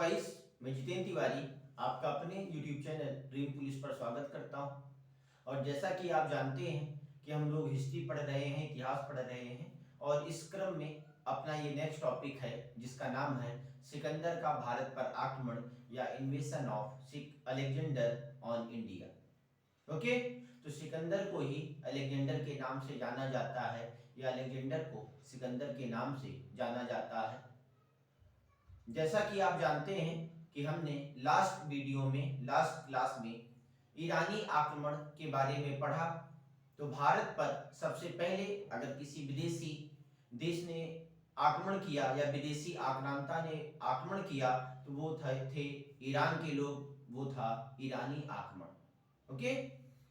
Guys, मैं जितेंद्र तिवारी आपका अपने YouTube चैनल ड्रीम पुलिस पर स्वागत करता हूं। और जैसा कि आप जानते हैं कि हम लोग हिस्ट्री पढ़ रहे हैं, इतिहास पढ़ रहे हैं और इस क्रम में अपना ये नेक्स्ट टॉपिक है जिसका नाम है सिकंदर का भारत पर आक्रमण या इन्वेशन of Alexander on India. Okay, तो सिकंदर को ही अलेक्जेंडर के नाम से जाना जाता है या अलेक्जेंडर को सिकंदर के नाम से जाना जाता है। जैसा कि आप जानते हैं कि हमने लास्ट क्लास में ईरानी आक्रमण के बारे में पढ़ा। तो भारत पर सबसे पहले अगर किसी विदेशी देश ने आक्रमण किया या विदेशी आक्रांता ने आक्रमण किया तो वो थे ईरान के लोग, वो था ईरानी आक्रमण। ओके,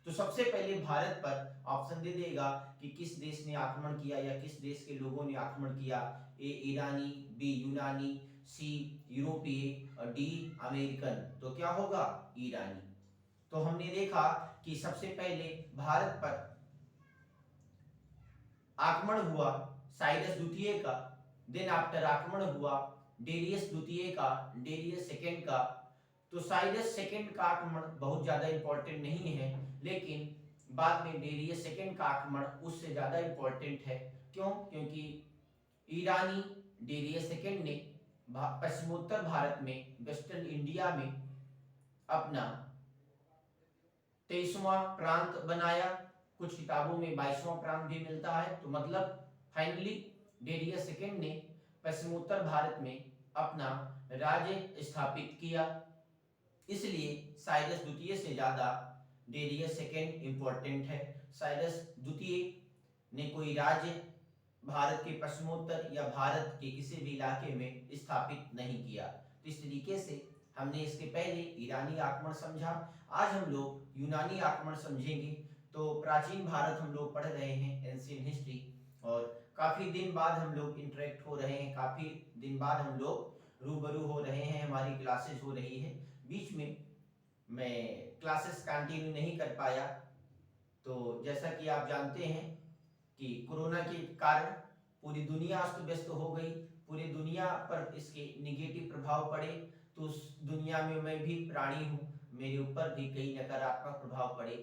तो सबसे पहले भारत पर ऑप्शन दे देगा कि किस देश ने आक्रमण किया या किस देश के लोगों ने आक्रमण किया। ए ईरानी, बी यूनानी, सी यूरोपीय और डी अमेरिकन। तो क्या होगा? ईरानी। तो हमने देखा कि सबसे पहले भारत पर आक्रमण हुआ साइरस द्वितीय का, देन आफ्टर आक्रमण हुआ डेरियस द्वितीय का, डेरियस सेकेंड का। तो साइरस सेकेंड का आक्रमण बहुत ज्यादा इंपॉर्टेंट नहीं है, लेकिन बाद में डेरियस सेकेंड का आक्रमण उससे ज्यादा इंपॉर्टेंट है। क्यों? क्योंकि ईरानी डेरियस सेकेंड ने पश्चिमोत्तर भारत में, वेस्टर्न इंडिया में अपना 23वां प्रांत बनाया। कुछ किताबों में 22वां प्रांत भी मिलता है। तो मतलब फाइनली डेरियस सेकेंड ने पश्चिमोत्तर भारत में अपना राज्य स्थापित किया। इसलिए साइरस द्वितीय से ज्यादा डेरियस सेकेंड इंपॉर्टेंट है। साइरस द्वितीय ने कोई राज्य भारत के पश्चिमोत्तर या भारत के किसी भी इलाके में स्थापित नहीं किया। तो इस तरीके से हमने इसके पहले ईरानी आक्रमण समझा। आज हम लोग यूनानी आक्रमण समझेंगे। तो प्राचीन भारत हम लोग पढ़ रहे हैं, एंशिएंट हिस्ट्री, और काफी दिन बाद हम लोग इंटरेक्ट हो रहे हैं, काफी दिन बाद हम लोग रूबरू हो रहे हैं, हमारी क्लासेस हो रही है। बीच में मैं क्लासेस कंटिन्यू नहीं कर पाया। तो जैसा कि आप जानते हैं कि कोरोना के कारण पूरी दुनिया अस्त व्यस्त हो गई, पूरी दुनिया पर इसके निगेटिव प्रभाव पड़े। तो उस दुनिया में मैं भी प्राणी हूँ, मेरे ऊपर भी कई नकारात्मक प्रभाव पड़े,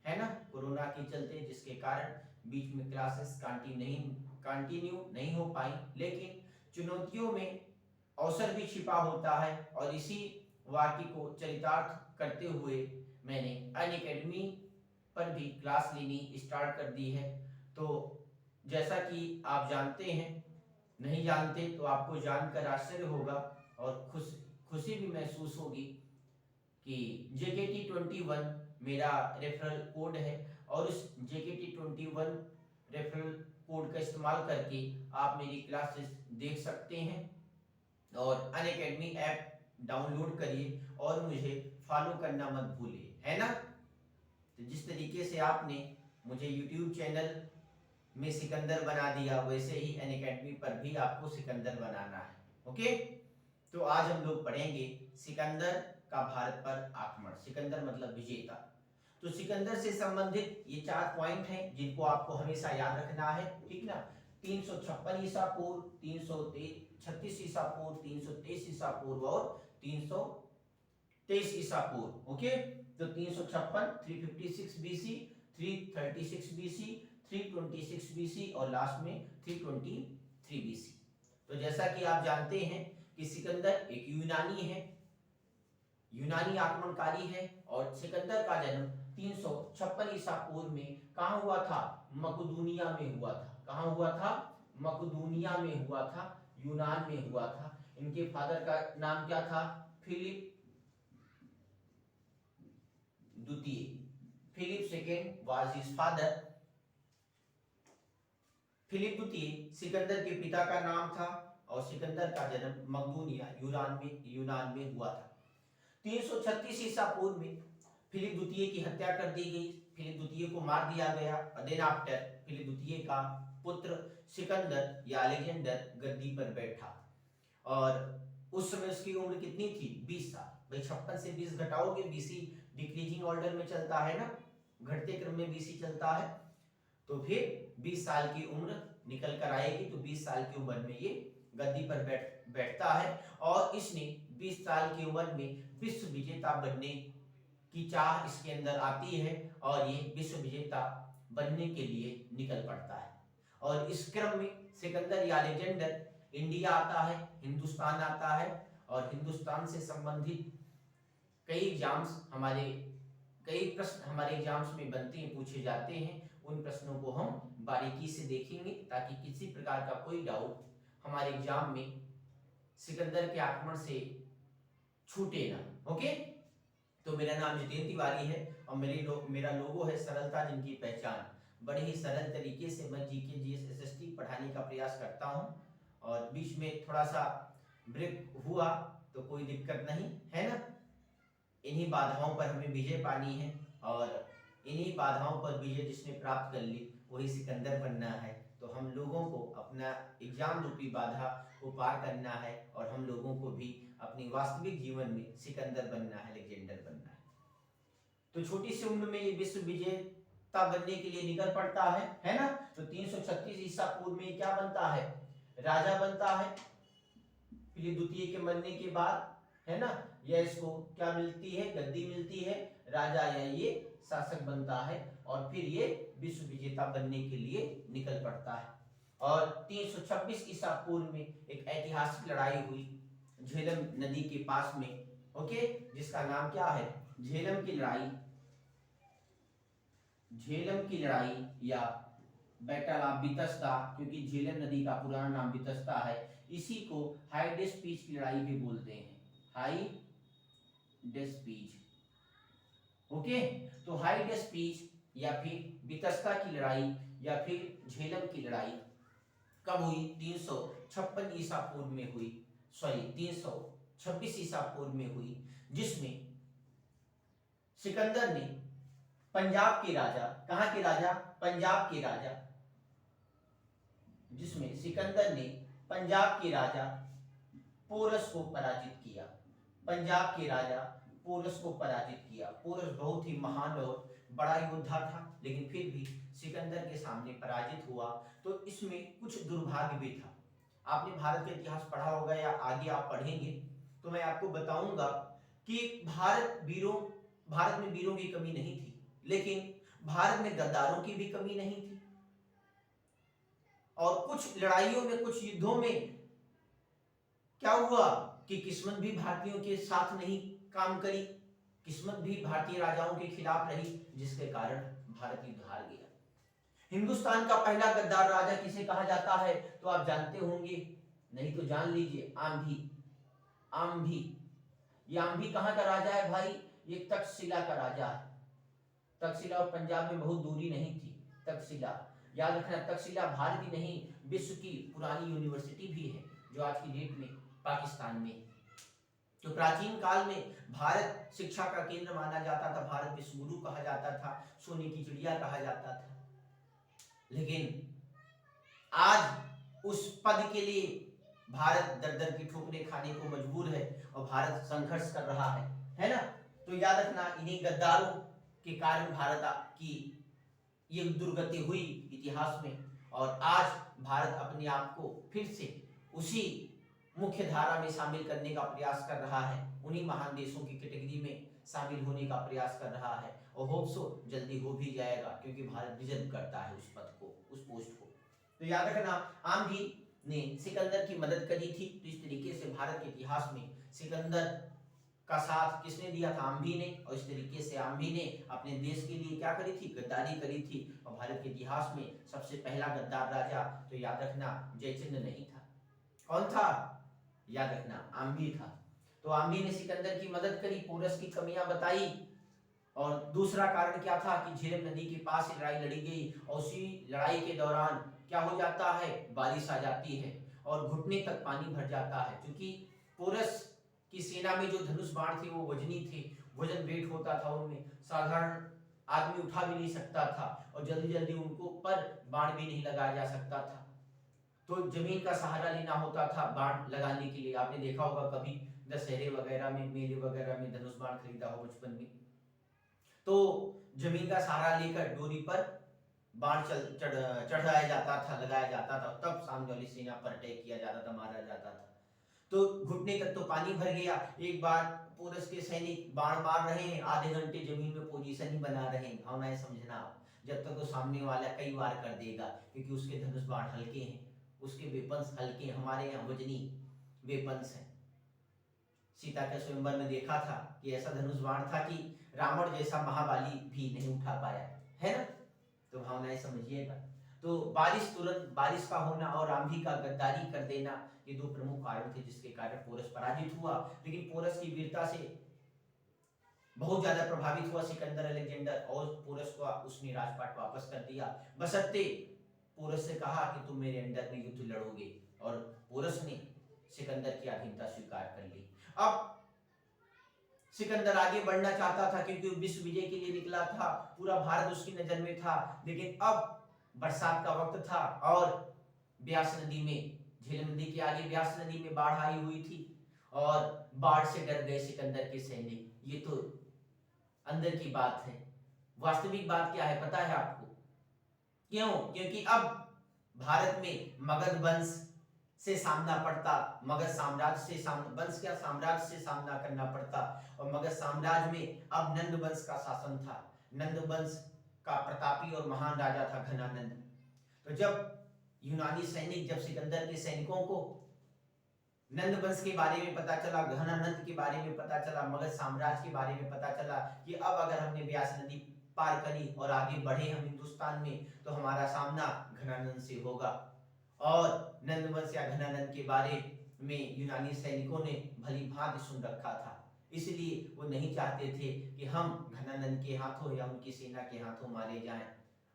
है ना, कोरोना के चलते, जिसके कारण बीच में क्लासेस कंटिन्यू नहीं हो पाई। लेकिन चुनौतियों में अवसर भी छिपा होता है और इसी वाक्य को चरितार्थ करते हुए मैंने अनअकैडमी पर भी क्लास लेनी स्टार्ट कर दी है। तो जैसा कि आप जानते हैं, नहीं जानते तो आपको जानकर आश्चर्य होगा और खुशी भी महसूस होगी कि JKT21 मेरा रेफरल कोड है और उस JKT21 रेफरल कोड का इस्तेमाल करके आप मेरी क्लासेस देख सकते हैं। और अनअकैडमी ऐप डाउनलोड करिए और मुझे फॉलो करना मत भूलिए, है ना। तो जिस तरीके से आपने मुझे YouTube चैनल में सिकंदर बना दिया, वैसे ही अनअकैडमी पर भी आपको सिकंदर बनाना है। ओके, तो आज हम लोग पढ़ेंगे सिकंदर का भारत पर आक्रमण। सिकंदर मतलब विजेता। तो सिकंदर से संबंधित ये 4 पॉइंट हैं जिनको आपको हमेशा याद रखना है, ठीक ना। 356 ईसा पूर्व, 336 ईसा पूर्व, 323 ईसा पूर्व और 323 ईसा पूर्व। ओके, तो 356 356 BC, 336 BC, 326 BC और लास्ट में 323 BC। तो जैसा कि आप जानते हैं कि सिकंदर एक यूनानी है, यूनानी आक्रमणकारी है और सिकंदर का जन्म 356 ईसा पूर्व में कहां हुआ था? मकदूनिया में हुआ था। कहां हुआ था? मकदूनिया में हुआ था, यूनान में हुआ था। इनके फादर का नाम क्या था? फिलिप द्वितीय। Philip second was his father. Philip द्वितीय सिकंदर के पिता का नाम था और सिकंदर का जन्म मकदूनिया यूनान में हुआ था। 336 ईसा पूर्व में फिलिप द्वितीय की हत्या कर दी गई, फिलिप द्वितीय को मार दिया गया। देन आफ्टर फिलिप द्वितीय का पुत्र सिकंदर या अलेक्जेंडर गद्दी पर बैठा और उस समय उसकी उम्र कितनी थी? 20 साल। भाई 56 से 20 घटाओगे, BC डिक्रीजिंग ऑर्डर में चलता है ना, घटते क्रम में BC चलता है, तो फिर 20 साल की उम्र निकल कर आएगी। तो 20 साल की उम्र में ये गद्दी पर बैठता है और इसने 20 साल की उम्र में विश्व विजेता बनने की चाह इसके अंदर आती है और ये विश्व विजेता बनने के लिए निकल पड़ता है। और इस क्रम में सिकंदर या अलेक्जेंडर इंडिया आता है, हिंदुस्तान आता है और हिंदुस्तान से संबंधित कई प्रश्न हमारे एग्जाम्स में बनते हैं, पूछे जाते हैं। उन प्रश्नों को हम बारीकी से देखेंगे ताकि किसी प्रकार का कोई डाउट हमारे एग्जाम में सिकंदर के आक्रमण से छूटे ना। ओके, तो मेरा नाम जितेंद्र तिवारी है और मेरा लोगो है सरलता जिनकी पहचान। बड़े ही सरल तरीके से मैं जीके जीएस एसएसटी पढ़ाने का प्रयास करता हूं और बीच में थोड़ा सा ब्रेक हुआ तो कोई दिक्कत नहीं है ना। इन्हीं बाधाओं पर हमें विजय पानी है और इन्हीं बाधाओं पर विजय जिसने प्राप्त कर ली वही सिकंदर बनना है। तो हम लोगों को अपना एग्जाम रूपी बाधा को पार करना है और हम लोगों को भी अपनी वास्तविक जीवन में सिकंदर बनना है, अलेक्जेंडर बनना है। तो छोटी सी उम्र में ये विश्व विजेता बनने के लिए निकल पड़ता है ना। तो 336 ईसा पूर्व में क्या बनता है, राजा बनता है। फिर द्वितीय के मरने के बाद है ना, यह इसको क्या मिलती है, गद्दी मिलती है, राजा या ये शासक बनता है और फिर ये विश्व विजेता बनने के लिए निकल पड़ता है। और 326 ईसा पूर्व में एक ऐतिहासिक लड़ाई हुई झेलम नदी के पास में, ओके, जिसका नाम क्या है, झेलम की लड़ाई। झेलम की लड़ाई या बैटल ऑफ बितस्ता, क्योंकि झेलम नदी का पुराना नाम बितस्ता है। इसी को हाइडेस्पीच की लड़ाई भी बोलते हैं, हाइडेस्पीच। ओके, तो हाइडेस्पीच या फिर बितस्ता की लड़ाई या फिर झेलम की लड़ाई कब हुई, 356 ईसा पूर्व में हुई, 326 ईसा पूर्व में हुई, जिसमें सिकंदर ने पंजाब के राजा, कहां के राजा, पंजाब के राजा, जिसमें सिकंदर ने पंजाब के राजा पोरस को पराजित किया। पंजाब के राजा पोरस को पराजित किया। पोरस बहुत ही महान और बड़ा योद्धा था, लेकिन फिर भी सिकंदर के सामने पराजित हुआ। तो इसमें कुछ दुर्भाग्य भी था। आपने भारत का इतिहास पढ़ा होगा या आगे आप पढ़ेंगे तो मैं आपको बताऊंगा कि भारत में वीरों की कमी नहीं थी, लेकिन भारत में गद्दारों की भी कमी नहीं थी। और कुछ लड़ाइयों में, कुछ युद्धों में क्या हुआ कि किस्मत भी भारतीयों के साथ नहीं काम करी, किस्मत भी भारतीय राजाओं के खिलाफ रही, जिसके कारण भारत युद्ध हार गया। हिंदुस्तान का पहला गद्दार राजा किसे कहा जाता है तो आप जानते होंगे, नहीं तो जान लीजिए, आम्भी। आम्भी, ये आम्भी कहां का राजा है भाई, ये तक्षशिला का राजा है। तक्षशिला और पंजाब में बहुत दूरी नहीं थी। तक्षशिला याद रखना, तक्षशिला भारत ही नहीं विश्व की पुरानी यूनिवर्सिटी भी है, जो आज की डेट में पाकिस्तान में। तो प्राचीन काल में भारत शिक्षा का केंद्र माना जाता था, भारत विश्व गुरु कहा जाता था, सोने की चिड़िया कहा जाता था। लेकिन आज उस पद के लिए भारत दर दर की ठोकरें खाने को मजबूर है और भारत संघर्ष कर रहा है ना। तो याद रखना, इन्हीं गद्दारों के कारण भारत की ये दुर्गति हुई इतिहास में, और आज भारत अपने आप को फिर से उसी मुख्य धारा में शामिल करने का प्रयास कर रहा है, उन्हीं महान देशों की कैटेगरी में शामिल होने का प्रयास कर रहा है, और होप सो जल्दी हो भी जाएगा, क्योंकि भारत डिजर्व करता है उस पद को, उस पोस्ट को। तो याद रखना, आम्भी ने सिकंदर की मदद करी थी। तो इस तरीके से भारत के इतिहास में सिकंदर का साथ किसने दिया था, आम्भी ने, और इस तरीके से आम्भी ने अपने देश के लिए क्या करी थी, गद्दारी करी थी। और भारत के इतिहास में सबसे पहला गद्दार राजा तो याद रखना जयचंद्र नहीं था, कौन था, याद रखना आम्भी था। तो आम्भी ने सिकंदर की मदद करी, पोरस की कमियां बताई, और दूसरा कारण क्या था कि झेलम नदी के पास लड़ाई लड़ी गई, और उसी लड़ाई के दौरान क्या हो जाता है, बारिश आ जाती है और घुटने तक पानी भर जाता है, क्योंकि पोरस की सेना में जो धनुष बाण थे वो वजनी थे, वजन वेट होता था उनमें, साधारण आदमी उठा भी नहीं सकता था, और जल्दी जल्दी उनको पर बाण भी नहीं लगाया जा सकता था। तो जमीन का सहारा लेना होता था बाण लगाने के लिए। आपने देखा होगा कभी दशहरे वगैरह में, मेले वगैरह में धनुष बाण खरीदा हो बचपन में, तो जमीन का सहारा लेकर डोरी पर बाण चढ़ाया जाता था, लगाया जाता था, तब सामने वाली सेना पर अटैक किया जाता था, मारा जाता था। तो घुटने तक तो पानी भर गया। एक बार पोरस के सैनिक बाण मार रहे हैं, आधे घंटे जमीन में पोजीशन ही बना रहे हैं। भावनाएं समझना आप, जब तक तो सामने वाला कई बार कर देगा, क्योंकि उसके धनुष बाण हल्के हैं, उसके वेपन्स हल्के हैं, हमारे यहाँ वजनी वेपन्स हैं। सीता के स्वयंवर में देखा था कि ऐसा धनुष बाण था कि रावण जैसा महाबली भी नहीं उठा पाया, है ना। तो भावनाएं समझिएगा। तो तुरंत बारिश का होना और आंधी का गद्दारी कर देना, ये दो प्रमुख कारण थे जिसके कारण पोरस पराजित हुआ। लेकिन पोरस की वीरता से बहुत ज्यादा प्रभावित हुआ सिकंदर अलेक्जेंडर, और पोरस को उसने राजपाट वापस कर दिया। बशर्ते पोरस से कहा कि तुम मेरे अंडर में युद्ध लड़ोगे, और पोरस ने सिकंदर की अधीनता स्वीकार कर ली। अब सिकंदर आगे बढ़ना चाहता था, क्योंकि विश्व विजय के लिए निकला था, पूरा भारत उसकी नजर में था। लेकिन अब बरसात का वक्त था और ब्यास नदी में, झेलम नदी के आगे ब्यास नदी में बाढ़ आई हुई थी, और बाढ़ से डर गए सिकंदर के सैनिक। ये तो अंदर की बात है। वास्तविक बात क्या है पता है आपको? क्यों? क्योंकि अब भारत में मगध वंश से सामना पड़ता, मगध साम्राज्य से वंश क्या साम्राज्य से सामना करना पड़ता, और मगध साम्राज्य में अब नंद वंश का शासन था। नंद वंश का प्रतापी और महान राजा था घनानंद। तो जब यूनानी सैनिक, जब सिकंदर के सैनिकों को नंद वंश के बारे में पता चला, घनानंद के बारे में पता चला, मगध साम्राज्य के बारे में पता चला कि अब अगर हमने ब्यास नदी पार करी और आगे बढ़े हम हिंदुस्तान में, तो हमारा सामना घनानंद से होगा। और नंद वंश या घनानंद के बारे में यूनानी सैनिकों ने भली भांति सुन रखा था, इसलिए वो नहीं चाहते थे कि हम घनानंद के हाथों या उनकी सेना के हाथों मारे जाएं।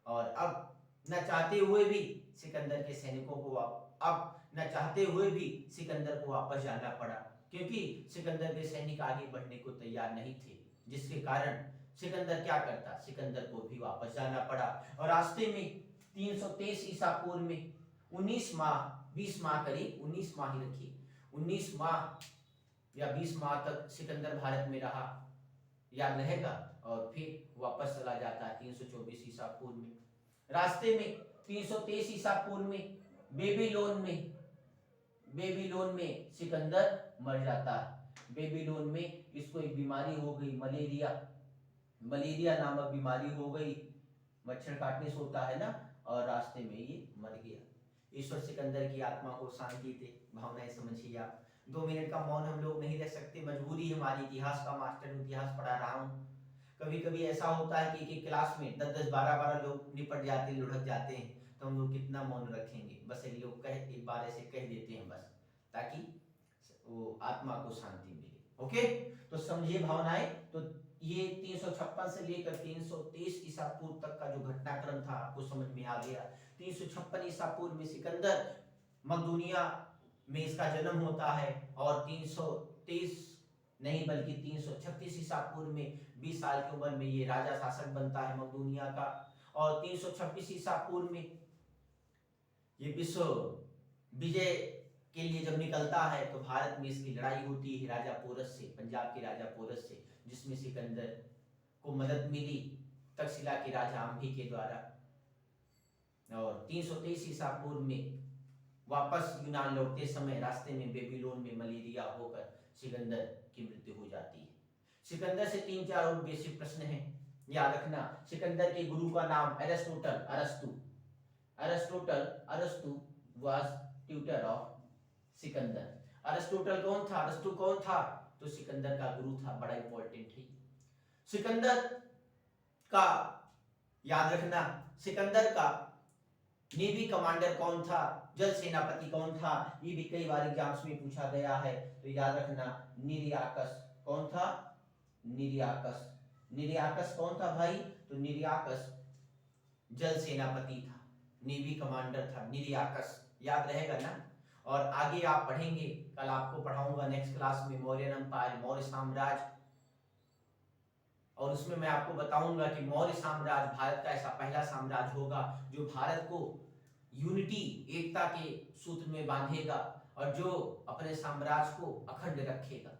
और अब न चाहते हुए भी सिकंदर के सैनिकों को अब न चाहते हुए भी सिकंदर को वापस जाना पड़ा, क्योंकि सिकंदर के सैनिक आगे बढ़ने को तैयार नहीं थे, जिसके कारण सिकंदर क्या करता, सिकंदर को भी वापस जाना पड़ा। और रास्ते में 323 ईसा पूर्व में 19 माह 20 माह करीब 19 माह ही रखिए, 19 माह या 20 माह तक सिकंदर भारत में रहा, याद रहेगा, और फिर वापस चला जाता है 324 ईसा पूर्व में। रास्ते में 323 ईसा पूर्व में बेबीलोन में सिकंदर मर जाता है। बेबीलोन में इसको एक बीमारी हो गई, मलेरिया नामक बीमारी हो गई, मच्छर काटने से होता है ना, और रास्ते में ये मर गया। ईश्वर सिकंदर की आत्मा को शांति दे। भावनाएं समझिए आप। 2 मिनट का मौन हम लोग नहीं रह सकते, मजबूरी हमारी। इतिहास का मास्टर, इतिहास पढ़ा रहा हूँ। कभी कभी ऐसा होता है कि एक क्लास में 10-10, 12-12 लोग निपट जाते, लुढ़क जाते हैं, तो हम लोग कितना मौन रखेंगे। बस एक लोग एक बार ऐसे कह देते हैं बस, ताकि वो आत्मा को शांति मिले। ओके, तो समझिए भावनाएं। तो ये 356 से लेकर 323 ईसा पूर्व तक का जो घटनाक्रम था आपको समझ में आ गया। 356 ईसा पूर्व में सिकंदर मकदूनिया में इसका जन्म होता है, और 323 नहीं बल्कि 336 ईसा पूर्व में 20 साल की उम्र में ये राजा शासक बनता है मकदूनिया का। और 326 ईसा पूर्व में ये विश्व विजय के लिए जब निकलता है, तो भारत में इसकी लड़ाई होती है राजा पोरस से, पंजाब के राजा पोरस से, जिसमें सिकंदर को मदद मिली तक्षशिला के राजा अम्भी के द्वारा। और 323 ईसा पूर्व में वापस यूनान लौटते समय रास्ते में बेबीलोन में मलेरिया होकर सिकंदर की मृत्यु हो जाती है। सिकंदर से 3-4 और बेसिक प्रश्न हैं, याद रखना। सिकंदर के गुरु का नाम अरस्तु वाज ट्यूटर ऑफ सिकंदर। अरस्तुटल कौन था? अरस्तु कौन था? तो सिकंदर का गुरु था, बड़ा इंपॉर्टेंट है। सिकंदर का याद रखना, सिकंदर का नेवी कमांडर कौन था, जल सेनापति कौन था, ये भी कई बार एग्जाम्स में पूछा गया है। तो याद रखना, निरियाकस। कौन था? निरियाकस कौन था भाई? तो निरियाकस जल सेनापति था, नेवी कमांडर था निरियाकस, याद रहेगा ना। और आगे आप पढ़ेंगे, कल आपको पढ़ाऊंगा नेक्स्ट क्लास में मौर्यन एम्पायर, मौर्य साम्राज्य, और उसमें मैं आपको बताऊंगा कि मौर्य साम्राज्य भारत का ऐसा पहला साम्राज्य होगा जो भारत को यूनिटी, एकता के सूत्र में बांधेगा, और जो अपने साम्राज्य को अखंड रखेगा,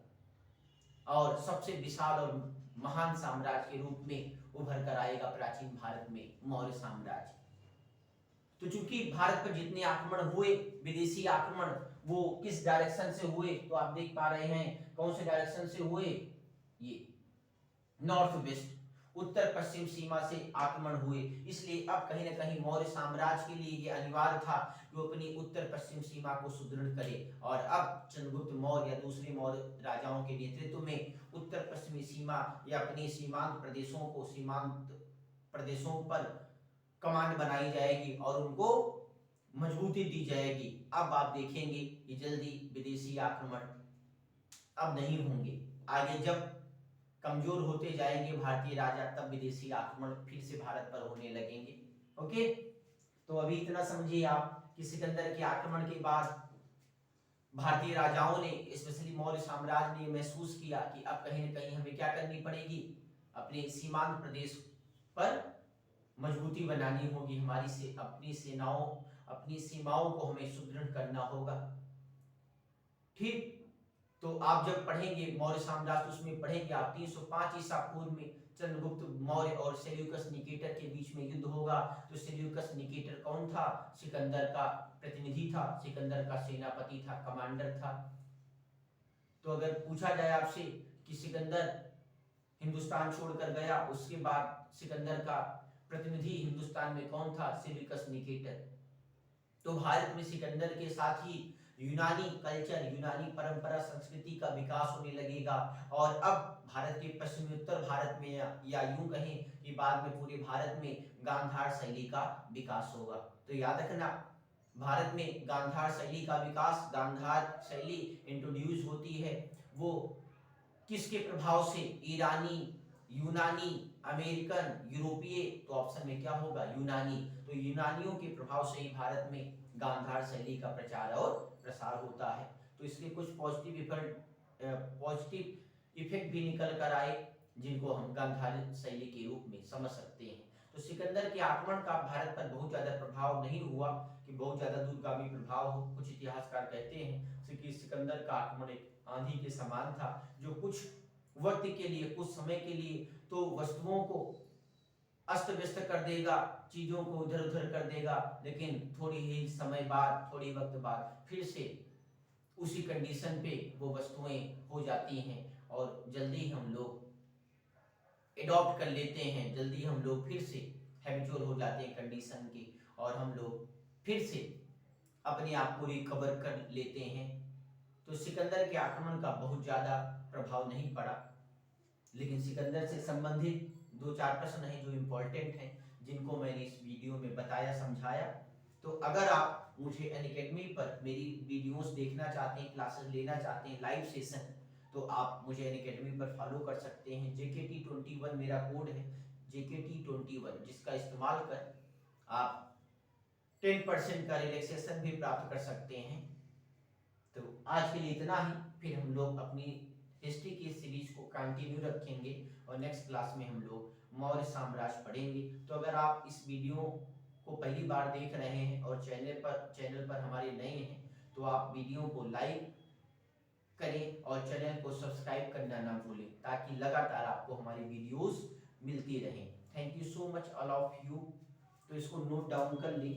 और सबसे विशाल और महान साम्राज्य के रूप में उभर कर आएगा प्राचीन भारत में मौर्य साम्राज्य। तो चूंकि भारत पर जितने आक्रमण हुए, विदेशी आक्रमण, वो किस डायरेक्शन से हुए, तो आप देख पा रहे हैं कौन से डायरेक्शन से हुए, ये नॉर्थ वेस्ट, उत्तर पश्चिम सीमा से आक्रमण हुए। इसलिए अब कहीं ना कहीं मौर्य साम्राज्य के लिए ये अनिवार्य था कि वो अपनी उत्तर पश्चिम सीमा को सुदृढ़ करे। और अब चंद्रगुप्त मौर्य या दूसरे मौर्य राजाओं के नेतृत्व में उत्तर पश्चिमी सीमा या अपने सीमांत प्रदेशों पर कमांड बनाई जाएगी और उनको मजबूती दी जाएगी। अब आप देखेंगे कि जल्दी विदेशी आक्रमण अब नहीं होंगे। आगे जब कमजोर होते जाएंगे भारतीय राजा, तब विदेशी आक्रमण फिर से भारत पर होने लगेंगे। ओके, तो अभी इतना समझिए आप कि सिकंदर के आक्रमण के बाद भारतीय राजाओं ने, स्पेशली मौर्य साम्राज्य ने महसूस किया कि अब कहीं न कहीं हमें क्या करनी पड़ेगी, अपने सीमांत प्रदेश पर मजबूती बनानी होगी, अपनी सीमाओं को हमें सुदृढ़ करना होगा। ठीक, तो आप जब पढ़ेंगे मौर्य साम्राज्य, उसमें पढ़ेंगे आप 305 ईसा पूर्व में चंद्रगुप्त मौर्य और सेल्यूकस निकेटर के बीच में युद्ध होगा। तो सेल्यूकस निकेटर कौन था? सिकंदर का प्रतिनिधि था, सिकंदर का सेनापति था, कमांडर था। तो अगर पूछा जाए आपसे कि सिकंदर हिंदुस्तान छोड़कर गया, उसके बाद सिकंदर का प्रतिनिधि हिंदुस्तान में कौन था? Seleucus Nicator. तो भारत में सिकंदर के साथ ही यूनानी कल्चर, यूनानी परंपरा, संस्कृति का विकास होने लगेगा। और अब भारत के पश्चिमी उत्तर भारत में या यूं कहें कि बाद में पूरे भारत में गांधार शैली का विकास होगा। तो याद रखना, भारत में गांधार शैली का विकास, गांधार शैली इंट्रोड्यूस होती है वो किसके प्रभाव से? ईरानी, यूनानी, अमेरिकन, यूरोपीय। तो ऑप्शन में क्या होगा? यूनानी। तो यूनानियों के प्रभाव से ही भारत में गांधार शैली का प्रचार और प्रसार होता है। तो इसके कुछ पॉजिटिव इफेक्ट भी निकल कर आए, जिनको हम गांधार शैली के रूप में समझ सकते हैं। तो सिकंदर के आक्रमण का भारत पर बहुत ज्यादा प्रभाव नहीं हुआ कि बहुत ज्यादा दूरगामी प्रभाव हो। कुछ इतिहासकार कहते हैं कि सिकंदर का आक्रमण एक आंधी के समान था, जो कुछ वक्त के लिए, कुछ समय के लिए तो वस्तुओं को अस्त व्यस्त कर देगा, चीजों को इधर उधर कर देगा, लेकिन थोड़ी ही समय बाद, थोड़ी वक्त बाद फिर से उसी कंडीशन पे वो वस्तुएं हो जाती हैं और जल्दी हम लोग एडॉप्ट कर लेते हैं, जल्दी हम लोग फिर से हैबिचुअल हो जाते हैं कंडीशन के, और हम लोग फिर से अपने आप को रिकवर कर लेते हैं। तो सिकंदर के आक्रमण का बहुत ज्यादा प्रभाव नहीं पड़ा, लेकिन सिकंदर से संबंधित 2-4 प्रश्न हैं जो इम्पोर्टेंट हैं, जिनको मैंने इस वीडियो में बताया, समझाया। तो अगर आप मुझे अनअकैडमी पर मेरी वीडियोस देखना चाहते हैं, क्लासेस लेना चाहते हैं, लाइव सेशन, तो आप मुझे अनअकैडमी पर फॉलो कर सकते हैं। JKT21 मेरा कोड है, JKT21, जिसका इस्तेमाल कर आप 10% का रिलैक्सेशन भी प्राप्त कर सकते हैं। तो आज के लिए इतना ही, फिर हम लोग अपनी हिस्ट्री की सीरीज को कंटिन्यू रखेंगे और नेक्स्ट क्लास में हम लोग मौर्य साम्राज्य पढ़ेंगे। तो अगर आप इस वीडियो को पहली बार देख रहे हैं और चैनल पर हमारे नए हैं, तो आप वीडियो को लाइक करें और चैनल को सब्सक्राइब करना ना भूलें, ताकि लगातार आपको हमारी वीडियोस मिलती रहें। Thank you so much all of you. तो इसको नोट डाउन कर लें।